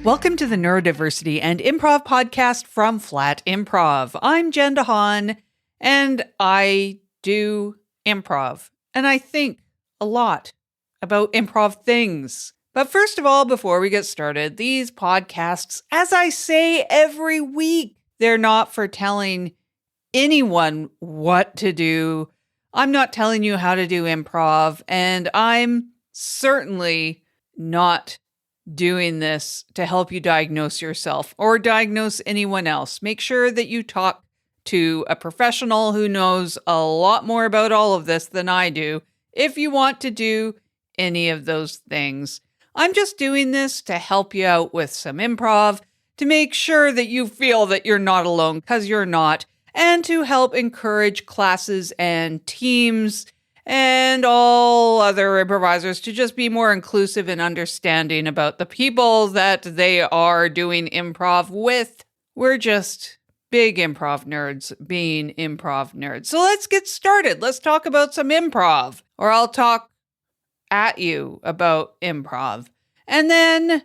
Welcome to the Neurodiversity and Improv podcast from Flat Improv. I'm Jen DeHaan, and I do improv, and I think a lot about improv things. But first of all, before we get started, these podcasts, as I say every week, they're not for telling anyone what to do. I'm not telling you how to do improv, and I'm certainly not doing this to help you diagnose yourself or diagnose anyone else. Make sure that you talk to a professional who knows a lot more about all of this than I do if you want to do any of those things. I'm just doing this to help you out with some improv, to make sure that you feel that you're not alone, because you're not, and to help encourage classes and teams and all other improvisers to just be more inclusive and understanding about the people that they are doing improv with. We're just big improv nerds being improv nerds. So let's get started. Let's talk about some improv, or I'll talk at you about improv. And then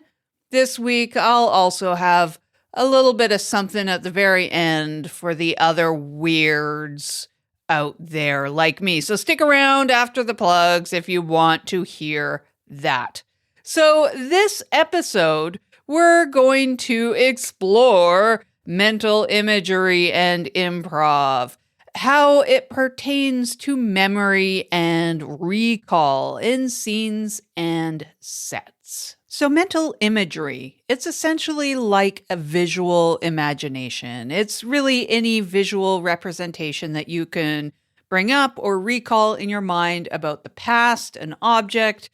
this week, I'll also have a little bit of something at the very end for the other weirds out there like me. So stick around after the plugs if you want to hear that. So this episode, we're going to explore mental imagery and improv, how it pertains to memory and recall in scenes and sets. So mental imagery, it's essentially like a visual imagination. It's really any visual representation that you can bring up or recall in your mind about the past, an object,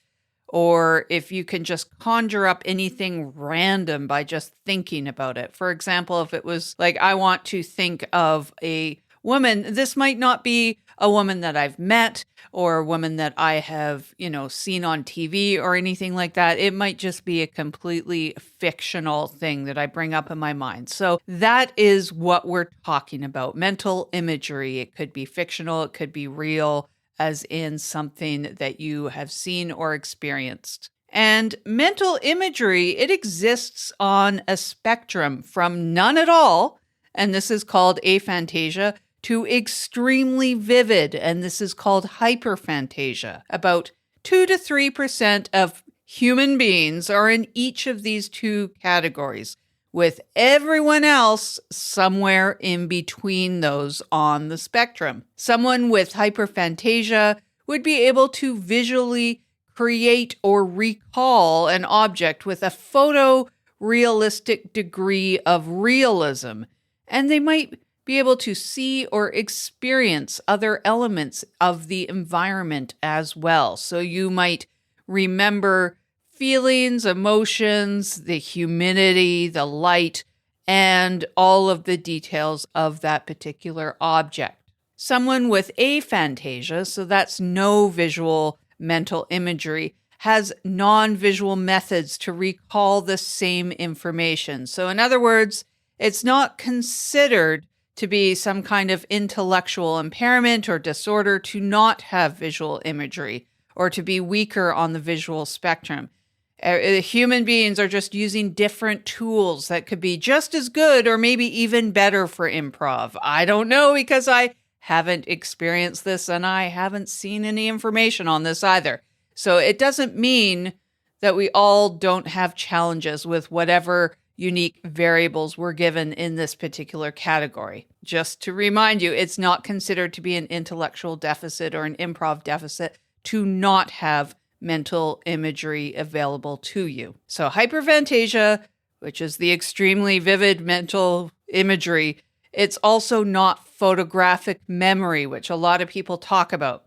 or if you can just conjure up anything random by just thinking about it. For example, if it was like, I want to think of a woman, this might not be a woman that I've met or a woman that I have, seen on TV or anything like that. It might just be a completely fictional thing that I bring up in my mind. So that is what we're talking about. Mental imagery. It could be fictional. It could be real, as in something that you have seen or experienced. And mental imagery, it exists on a spectrum from none at all, and this is called aphantasia, to extremely vivid, and this is called hyperphantasia. About 2 to 3% of human beings are in each of these two categories, with everyone else somewhere in between those on the spectrum. Someone with hyperphantasia would be able to visually create or recall an object with a photorealistic degree of realism, and they might be able to see or experience other elements of the environment as well. So you might remember feelings, emotions, the humidity, the light, and all of the details of that particular object. Someone with aphantasia, so that's no visual mental imagery, has non-visual methods to recall the same information. So in other words, it's not considered to be some kind of intellectual impairment or disorder to not have visual imagery or to be weaker on the visual spectrum. Human beings are just using different tools that could be just as good or maybe even better for improv. I don't know, because I haven't experienced this and I haven't seen any information on this either. So it doesn't mean that we all don't have challenges with whatever unique variables were given in this particular category. Just to remind you, it's not considered to be an intellectual deficit or an improv deficit to not have mental imagery available to you. So hyperphantasia, which is the extremely vivid mental imagery, it's also not photographic memory, which a lot of people talk about.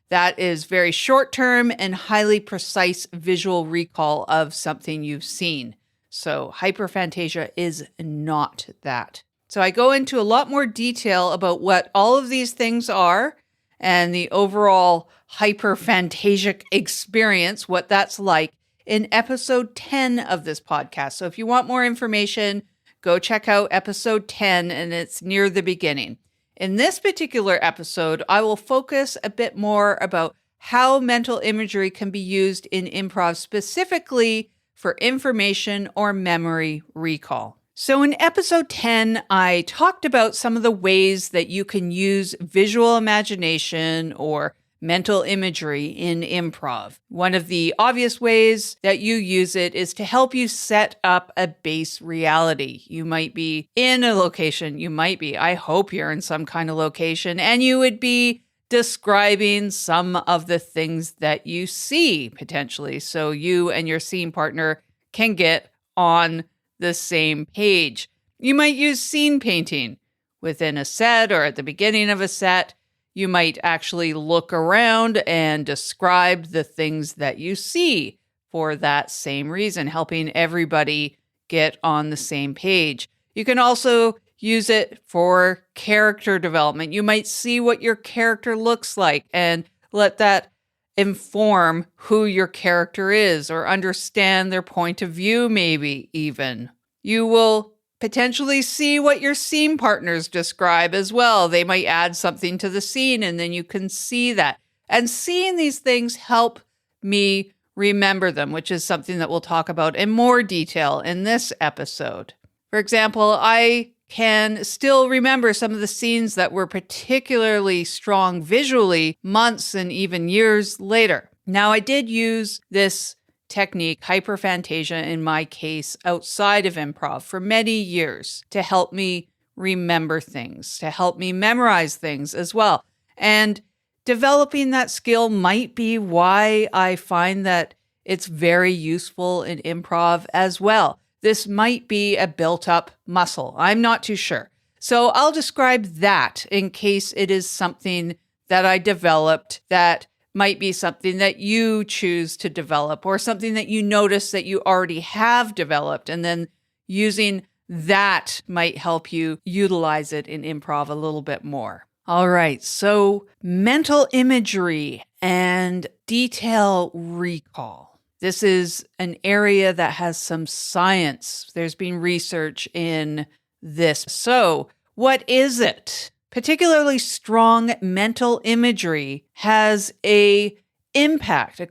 That is very short-term and highly precise visual recall of something you've seen. So hyperphantasia is not that. So I go into a lot more detail about what all of these things are and the overall hyperphantasic experience, what that's like, in episode 10 of this podcast. So if you want more information, go check out episode 10, and it's near the beginning. In this particular episode, I will focus a bit more about how mental imagery can be used in improv, specifically for information or memory recall. So in episode 10, I talked about some of the ways that you can use visual imagination or mental imagery in improv. One of the obvious ways that you use it is to help you set up a base reality. You might be in a location, I hope you're in some kind of location, and you would be describing some of the things that you see potentially, so you and your scene partner can get on the same page. You might use scene painting within a set or at the beginning of a set. You might actually look around and describe the things that you see for that same reason, helping everybody get on the same page. You can also use it for character development. You might see what your character looks like and let that inform who your character is or understand their point of view, maybe even. You will potentially see what your scene partners describe as well. They might add something to the scene and then you can see that. And seeing these things help me remember them, which is something that we'll talk about in more detail in this episode. For example, I can still remember some of the scenes that were particularly strong visually months and even years later. Now, I did use this technique, hyperphantasia in my case, outside of improv for many years to help me remember things, to help me memorize things as well. And developing that skill might be why I find that it's very useful in improv as well. This might be a built-up muscle. I'm not too sure. So I'll describe that in case it is something that I developed that might be something that you choose to develop or something that you notice that you already have developed. And then using that might help you utilize it in improv a little bit more. All right, so mental imagery and detail recall. This is an area that has some science. There's been research in this. So, what is it? Particularly strong mental imagery has a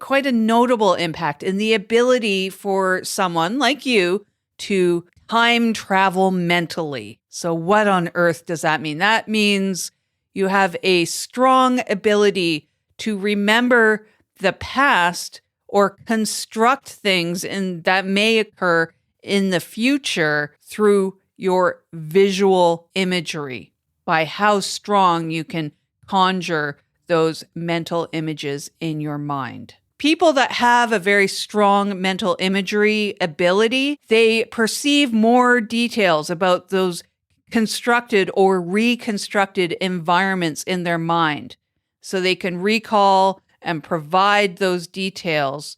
quite a notable impact in the ability for someone like you to time travel mentally. So, what on earth does that mean? That means you have a strong ability to remember the past or construct things that may occur in the future through your visual imagery, by how strong you can conjure those mental images in your mind. People that have a very strong mental imagery ability, they perceive more details about those constructed or reconstructed environments in their mind. So they can recall and provide those details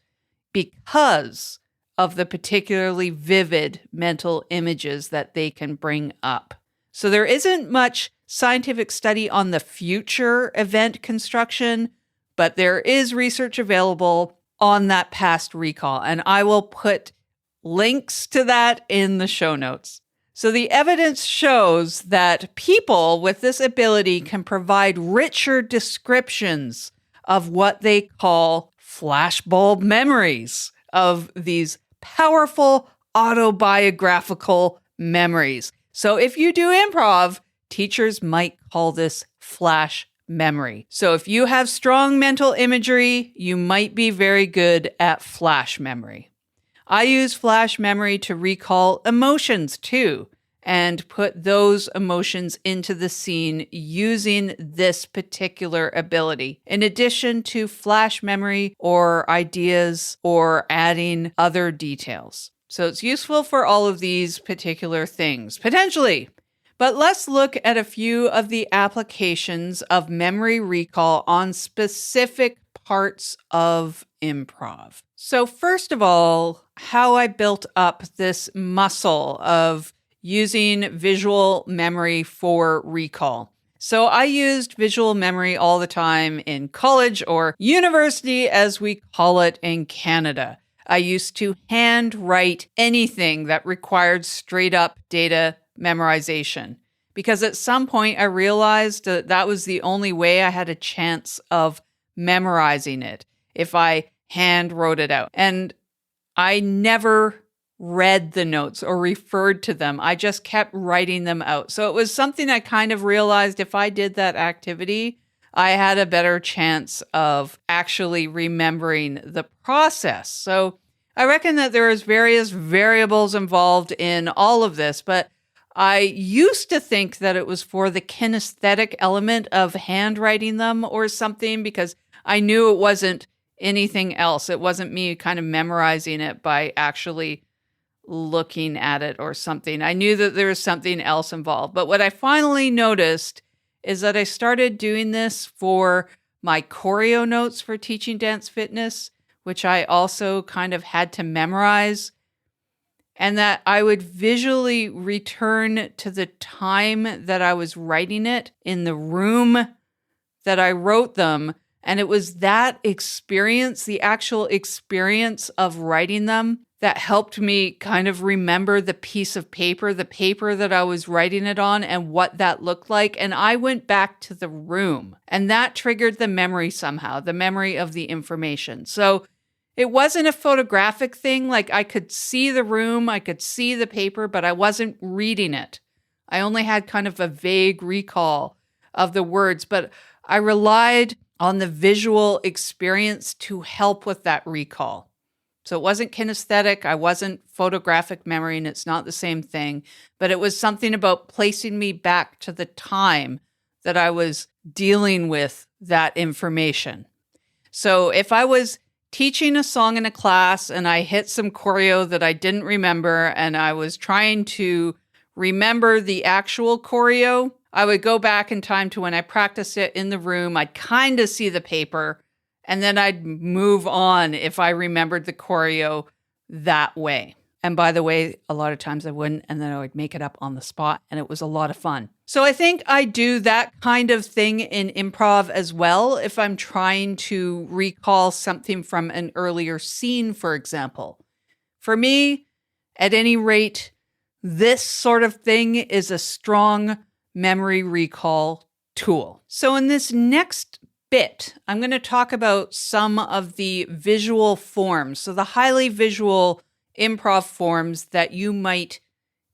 because of the particularly vivid mental images that they can bring up. So there isn't much scientific study on the future event construction, but there is research available on that past recall, and I will put links to that in the show notes. So the evidence shows that people with this ability can provide richer descriptions of what they call flashbulb memories, of these powerful autobiographical memories. So if you do improv, teachers might call this flash memory. So if you have strong mental imagery, you might be very good at flash memory. I use flash memory to recall emotions too, and put those emotions into the scene using this particular ability, in addition to flash memory or ideas or adding other details. So it's useful for all of these particular things, potentially. But let's look at a few of the applications of memory recall on specific parts of improv. So first of all, how I built up this muscle of using visual memory for recall. So I used visual memory all the time in college, or university as we call it in Canada. I used to handwrite anything that required straight up data memorization, because at some point I realized that that was the only way I had a chance of memorizing it, if I hand wrote it out. And I never read the notes or referred to them. I just kept writing them out. So it was something I kind of realized if I did that activity, I had a better chance of actually remembering the process. So I reckon that there is various variables involved in all of this, but I used to think that it was for the kinesthetic element of handwriting them or something, because I knew it wasn't anything else. It wasn't me kind of memorizing it by actually looking at it or something. I knew that there was something else involved. But what I finally noticed is that I started doing this for my choreo notes for teaching dance fitness, which I also kind of had to memorize, and that I would visually return to the time that I was writing it in the room that I wrote them. And it was that experience, the actual experience of writing them, that helped me kind of remember the piece of paper, the paper that I was writing it on, and what that looked like. And I went back to the room, and that triggered the memory somehow, the memory of the information. So it wasn't a photographic thing. Like, I could see the room, I could see the paper, but I wasn't reading it. I only had kind of a vague recall of the words, but I relied on the visual experience to help with that recall. So it wasn't kinesthetic, I wasn't photographic memory, and it's not the same thing, but it was something about placing me back to the time that I was dealing with that information. So if I was teaching a song in a class and I hit some choreo that I didn't remember, and I was trying to remember the actual choreo, I would go back in time to when I practiced it in the room. I'd kind of see the paper, and then I'd move on if I remembered the choreo that way. And by the way, a lot of times I wouldn't, and then I would make it up on the spot, and it was a lot of fun. So I think I do that kind of thing in improv as well if I'm trying to recall something from an earlier scene, for example. For me, at any rate, this sort of thing is a strong memory recall tool. So in this next bit, I'm going to talk about some of the visual forms. So the highly visual improv forms that you might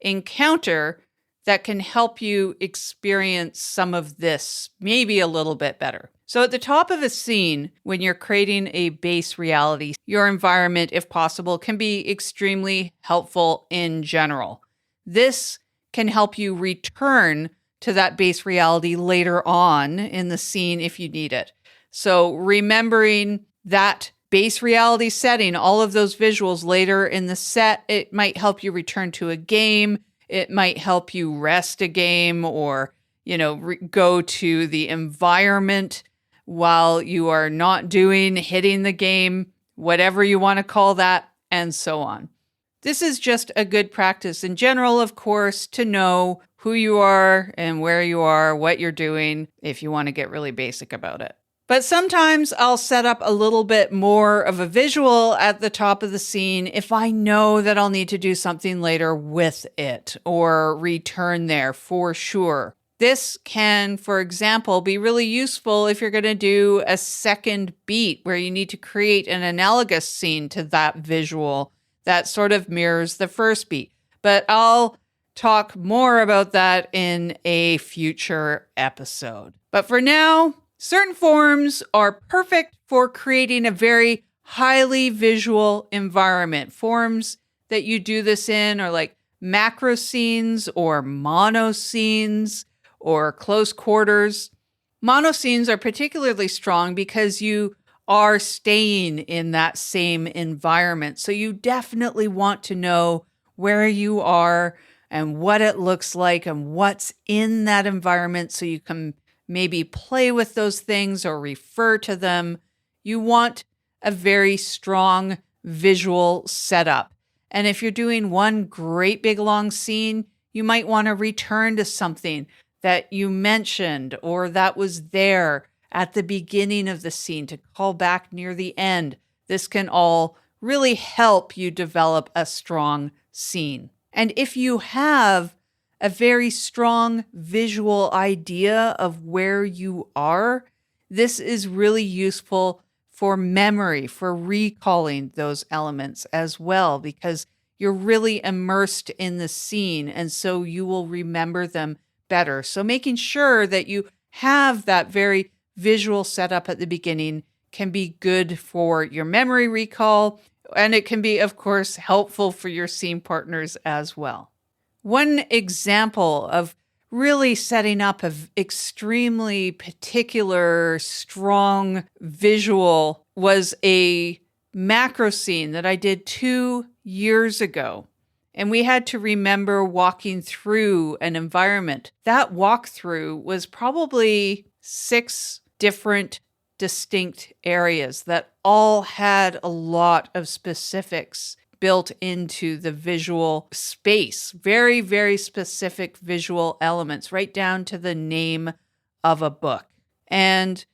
encounter that can help you experience some of this maybe a little bit better. So at the top of a scene, when you're creating a base reality, your environment, if possible, can be extremely helpful in general. This can help you return to that base reality later on in the scene if you need it. So remembering that base reality setting, all of those visuals later in the set, it might help you return to a game. It might help you rest a game, or, go to the environment while you are not hitting the game, whatever you want to call that, and so on. This is just a good practice in general, of course, to know who you are and where you are, what you're doing, if you want to get really basic about it. But sometimes I'll set up a little bit more of a visual at the top of the scene if I know that I'll need to do something later with it or return there for sure. This can, for example, be really useful if you're going to do a second beat where you need to create an analogous scene to that visual that sort of mirrors the first beat. But I'll talk more about that in a future episode. But for now, certain forms are perfect for creating a very highly visual environment. Forms that you do this in are like macroscenes or monoscenes or close quarters. Monoscenes are particularly strong because you are staying in that same environment. So you definitely want to know where you are and what it looks like and what's in that environment so you can maybe play with those things or refer to them. You want a very strong visual setup. And if you're doing one great big long scene, you might want to return to something that you mentioned or that was there at the beginning of the scene to call back near the end. This can all really help you develop a strong scene. And if you have a very strong visual idea of where you are, this is really useful for memory, for recalling those elements as well, because you're really immersed in the scene, and so you will remember them better. So making sure that you have that very visual setup at the beginning can be good for your memory recall, and it can be, of course, helpful for your scene partners as well. One example of really setting up an extremely particular, strong visual was a macroscene that I did 2 years ago. And we had to remember walking through an environment. That walkthrough was probably 6 different distinct areas that all had a lot of specifics built into the visual space. Very, very specific visual elements, right down to the name of a book. And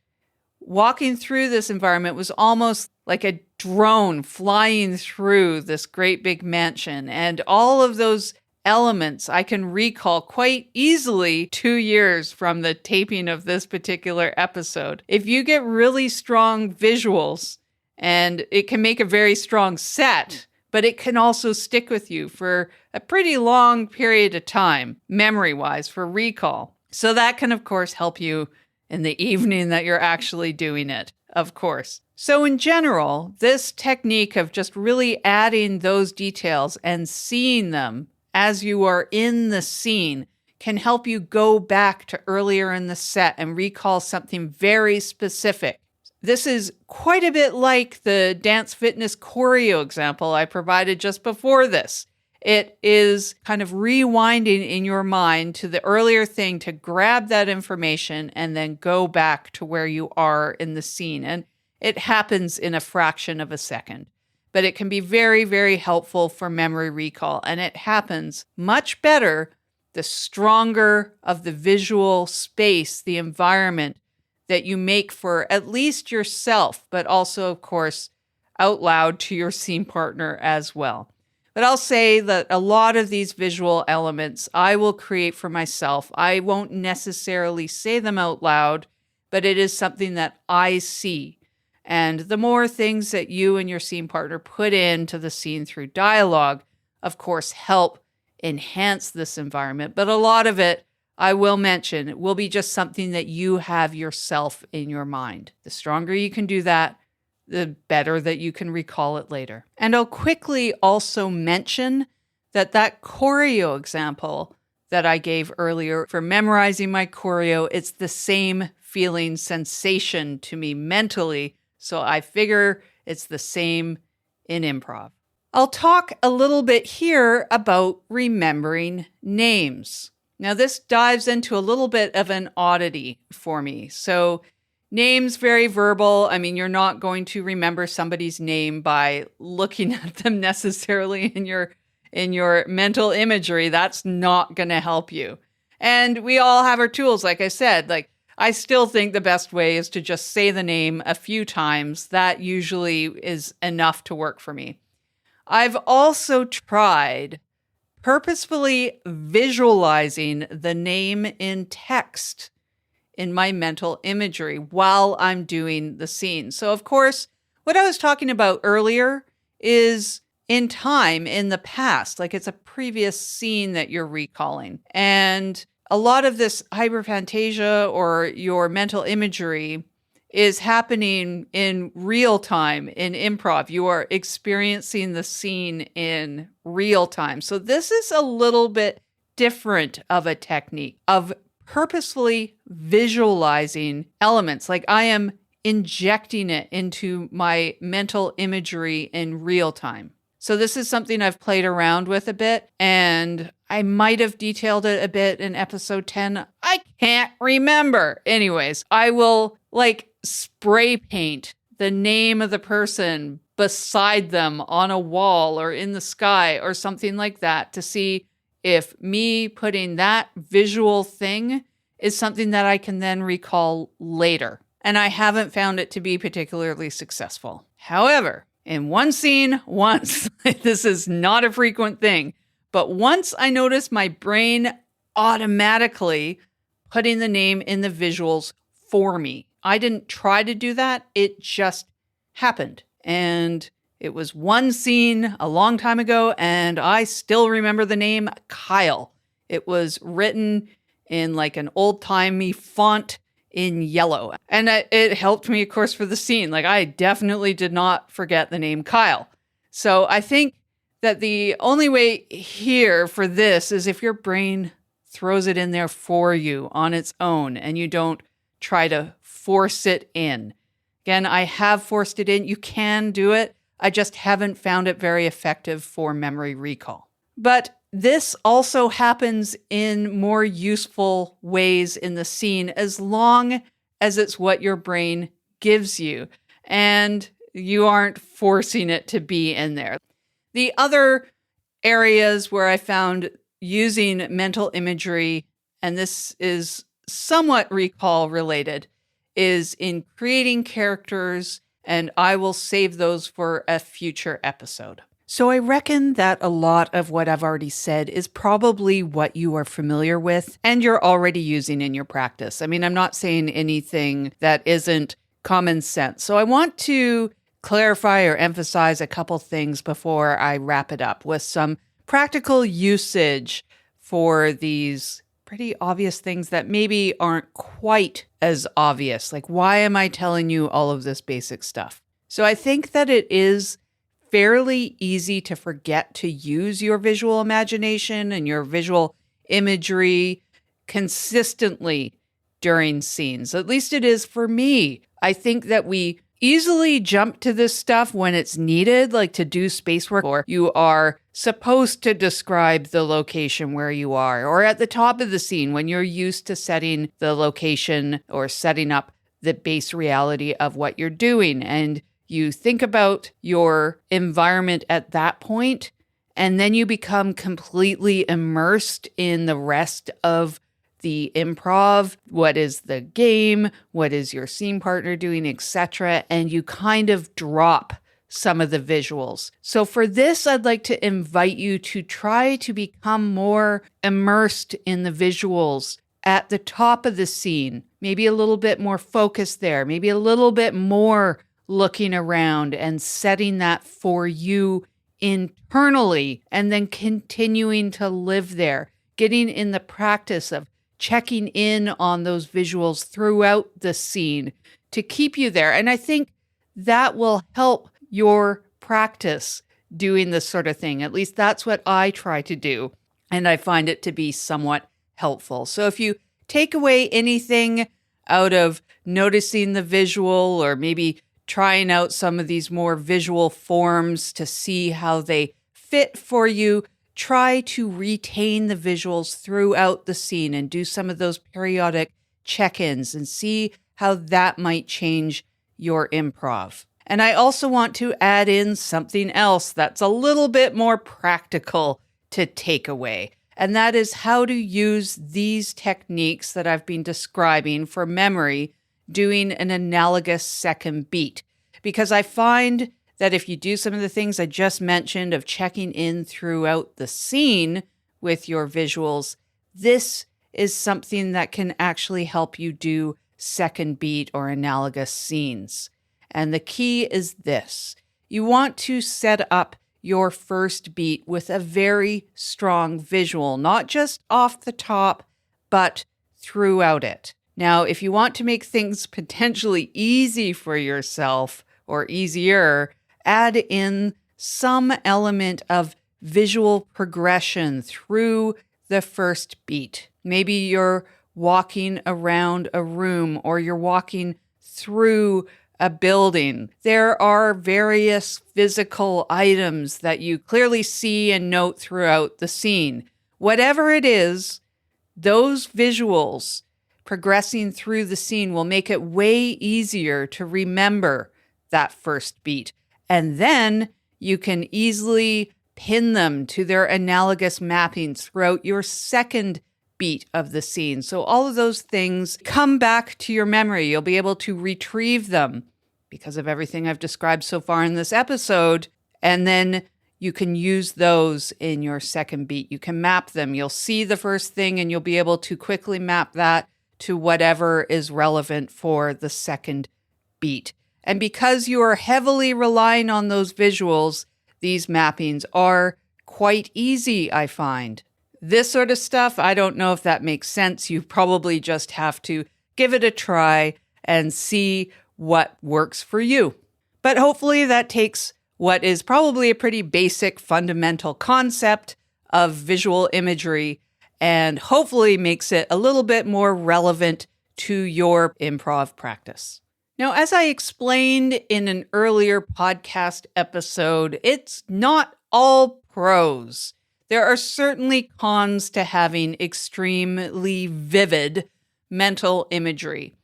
walking through this environment was almost like a drone flying through this great big mansion. And all of those elements I can recall quite easily 2 years from the taping of this particular episode. If you get really strong visuals, and it can make a very strong set, but it can also stick with you for a pretty long period of time, memory-wise, for recall. So that can, of course, help you in the evening that you're actually doing it, of course. So in general, this technique of just really adding those details and seeing them as you are in the scene can help you go back to earlier in the set and recall something very specific. This is quite a bit like the dance fitness choreo example I provided just before this. It is kind of rewinding in your mind to the earlier thing to grab that information and then go back to where you are in the scene. And it happens in a fraction of a second. But it can be very, very helpful for memory recall. And it happens much better the stronger of the visual space, the environment that you make for at least yourself, but also, of course, out loud to your scene partner as well. But I'll say that a lot of these visual elements I will create for myself. I won't necessarily say them out loud, but it is something that I see. And the more things that you and your scene partner put into the scene through dialogue, of course, help enhance this environment. But a lot of it, I will mention, it will be just something that you have yourself in your mind. The stronger you can do that, the better that you can recall it later. And I'll quickly also mention that choreo example that I gave earlier for memorizing my choreo, it's the same feeling sensation to me mentally. So I figure it's the same in improv. I'll talk a little bit here about remembering names. Now, this dives into a little bit of an oddity for me. So names, very verbal. I mean, you're not going to remember somebody's name by looking at them necessarily in your mental imagery. That's not going to help you. And we all have our tools, like I said. Like, I still think the best way is to just say the name a few times. That usually is enough to work for me. I've also tried purposefully visualizing the name in text in my mental imagery while I'm doing the scene. So, of course, what I was talking about earlier is in time, in the past, like it's a previous scene that you're recalling. And a lot of this hyperphantasia or your mental imagery is happening in real time in improv. You are experiencing the scene in real time. So this is a little bit different of a technique of purposefully visualizing elements. Like I am injecting it into my mental imagery in real time. So this is something I've played around with a bit, and I might have detailed it a bit in episode 10. I can't remember. Anyways, I will spray paint the name of the person beside them on a wall or in the sky or something like that to see if me putting that visual thing is something that I can then recall later. And I haven't found it to be particularly successful. However, in one scene, once, this is not a frequent thing, but once I noticed my brain automatically putting the name in the visuals for me. I didn't try to do that. It just happened. And it was one scene a long time ago, and I still remember the name Kyle. It was written in like an old-timey font in yellow. And it helped me, of course, for the scene. Like, I definitely did not forget the name Kyle. So I think that the only way here for this is if your brain throws it in there for you on its own and you don't try to force it in. Again, I have forced it in. You can do it. I just haven't found it very effective for memory recall. But this also happens in more useful ways in the scene as long as it's what your brain gives you and you aren't forcing it to be in there. The other areas where I found using mental imagery, and this is somewhat recall related, is in creating characters, and I will save those for a future episode. So I reckon that a lot of what I've already said is probably what you are familiar with and you're already using in your practice. I mean, I'm not saying anything that isn't common sense. So I want to clarify or emphasize a couple things before I wrap it up with some practical usage for these pretty obvious things that maybe aren't quite as obvious. Like, why am I telling you all of this basic stuff? So I think that it is fairly easy to forget to use your visual imagination and your visual imagery consistently during scenes. At least it is for me. I think that we easily jump to this stuff when it's needed, like to do space work, or you are supposed to describe the location where you are, or at the top of the scene when you're used to setting the location or setting up the base reality of what you're doing. And you think about your environment at that point, and then you become completely immersed in the rest of the improv. What is the game? What is your scene partner doing, etc. And you kind of drop some of the visuals. So for this, I'd like to invite you to try to become more immersed in the visuals at the top of the scene. Maybe a little bit more focus there. Maybe a little bit more looking around and setting that for you internally, and then continuing to live there, getting in the practice of checking in on those visuals throughout the scene to keep you there. And I think that will help your practice doing this sort of thing. At least that's what I try to do, and I find it to be somewhat helpful. So if you take away anything out of noticing the visual, or maybe trying out some of these more visual forms to see how they fit for you, try to retain the visuals throughout the scene and do some of those periodic check-ins and see how that might change your improv. And I also want to add in something else that's a little bit more practical to take away. And that is how to use these techniques that I've been describing for memory, doing an analogous second beat. Because I find that if you do some of the things I just mentioned of checking in throughout the scene with your visuals, this is something that can actually help you do second beat or analogous scenes. And the key is this. You want to set up your first beat with a very strong visual, not just off the top, but throughout it. Now, if you want to make things potentially easy for yourself or easier, add in some element of visual progression through the first beat. Maybe you're walking around a room or you're walking through a building. There are various physical items that you clearly see and note throughout the scene. Whatever it is, those visuals progressing through the scene will make it way easier to remember that first beat. And then you can easily pin them to their analogous mappings throughout your second beat of the scene. So all of those things come back to your memory. You'll be able to retrieve them because of everything I've described so far in this episode. And then you can use those in your second beat. You can map them. You'll see the first thing and you'll be able to quickly map that to whatever is relevant for the second beat. And because you are heavily relying on those visuals, these mappings are quite easy, I find. This sort of stuff, I don't know if that makes sense. You probably just have to give it a try and see what works for you. But hopefully that takes what is probably a pretty basic fundamental concept of visual imagery and hopefully makes it a little bit more relevant to your improv practice. Now, as I explained in an earlier podcast episode, it's not all pros. There are certainly cons to having extremely vivid mental imagery.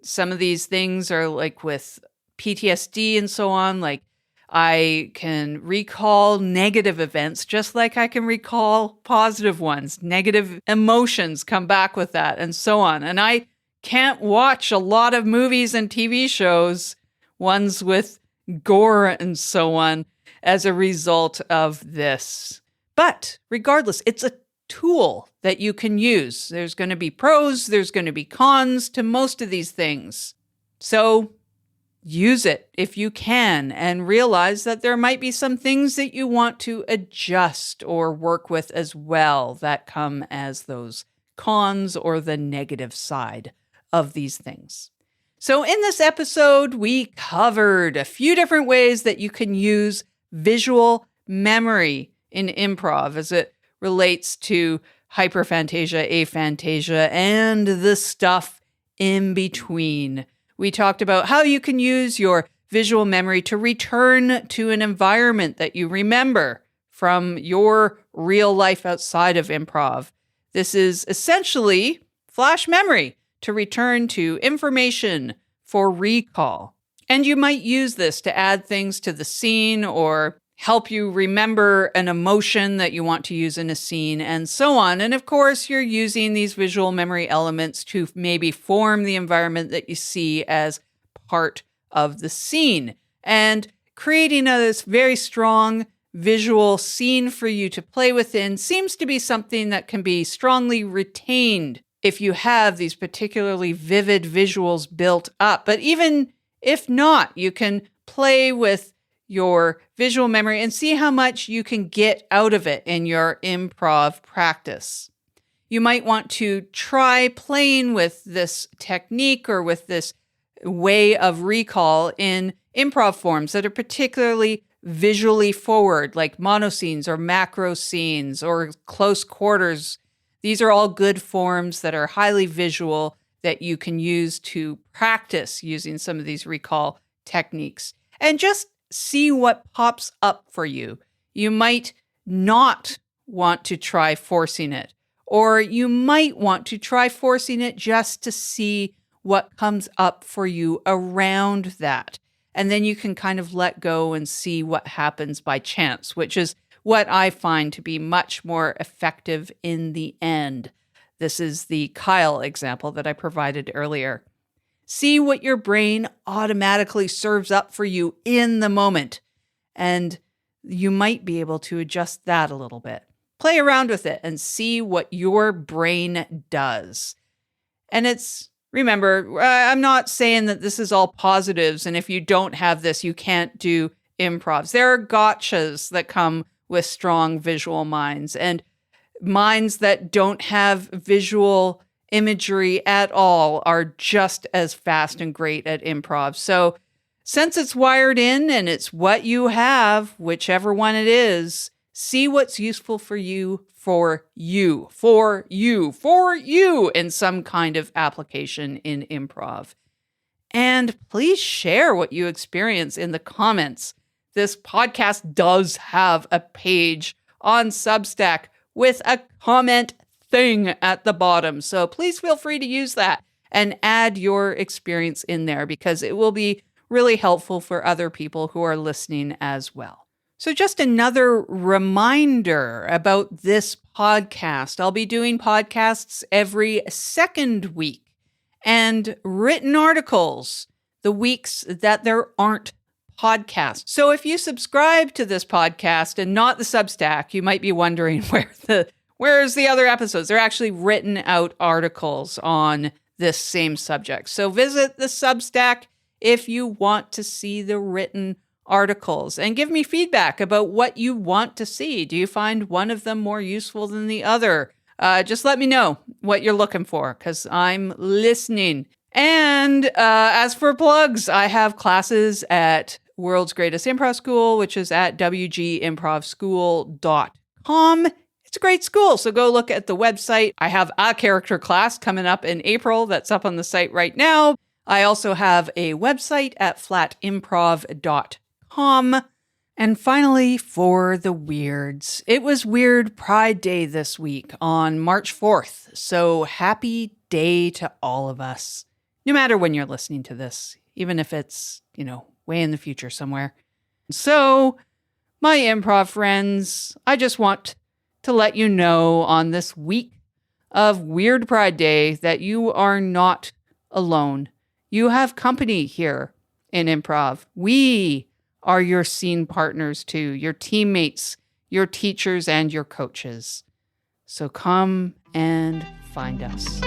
Some of these things are like with PTSD and so on, like I can recall negative events just like I can recall positive ones. Negative emotions come back with that and so on. And I can't watch a lot of movies and TV shows, ones with gore and so on, as a result of this. But regardless, it's a tool that you can use. There's going to be pros, there's going to be cons to most of these things. So use it if you can and realize that there might be some things that you want to adjust or work with as well that come as those cons or the negative side of these things. So in this episode, we covered a few different ways that you can use visual memory in improv as it relates to hyperphantasia, aphantasia, and the stuff in between. We talked about how you can use your visual memory to return to an environment that you remember from your real life outside of improv. This is essentially flash memory to return to information for recall. And you might use this to add things to the scene or help you remember an emotion that you want to use in a scene and so on. And of course, you're using these visual memory elements to maybe form the environment that you see as part of the scene and creating this very strong visual scene for you to play within seems to be something that can be strongly retained if you have these particularly vivid visuals built up. But even if not, you can play with your visual memory and see how much you can get out of it in your improv practice. You might want to try playing with this technique or with this way of recall in improv forms that are particularly visually forward, like monoscenes or macroscenes or close quarters. These are all good forms that are highly visual that you can use to practice using some of these recall techniques. And just see what pops up for you. You might not want to try forcing it, or you might want to try forcing it just to see what comes up for you around that. And then you can kind of let go and see what happens by chance, which is what I find to be much more effective in the end. This is the Kyle example that I provided earlier. See what your brain automatically serves up for you in the moment. And you might be able to adjust that a little bit. Play around with it and see what your brain does. And remember, I'm not saying that this is all positives, and if you don't have this, you can't do improvs. There are gotchas that come with strong visual minds, and minds that don't have visual imagery at all are just as fast and great at improv. So since it's wired in and it's what you have, whichever one it is, see what's useful for you in some kind of application in improv. And please share what you experience in the comments. This podcast does have a page on Substack with a comment thing at the bottom. So please feel free to use that and add your experience in there because it will be really helpful for other people who are listening as well. So just another reminder about this podcast. I'll be doing podcasts every second week and written articles the weeks that there aren't podcasts. So if you subscribe to this podcast and not the Substack, you might be wondering where's the other episodes? They're actually written out articles on this same subject. So visit the Substack if you want to see the written articles, and give me feedback about what you want to see. Do you find one of them more useful than the other? Just let me know what you're looking for, because I'm listening. And as for plugs, I have classes at World's Greatest Improv School, which is at wgimprovschool.com. It's a great school, so go look at the website. I have a character class coming up in April that's up on the site right now. I also have a website at flatimprov.com. And finally, for the weirds. It was Weird Pride Day this week on March 4th, so happy day to all of us. No matter when you're listening to this, even if it's, way in the future somewhere. So, my improv friends, I just want to let you know on this week of Weird Pride Day that you are not alone. You have company here in improv. We are your scene partners too, your teammates, your teachers, and your coaches. So come and find us.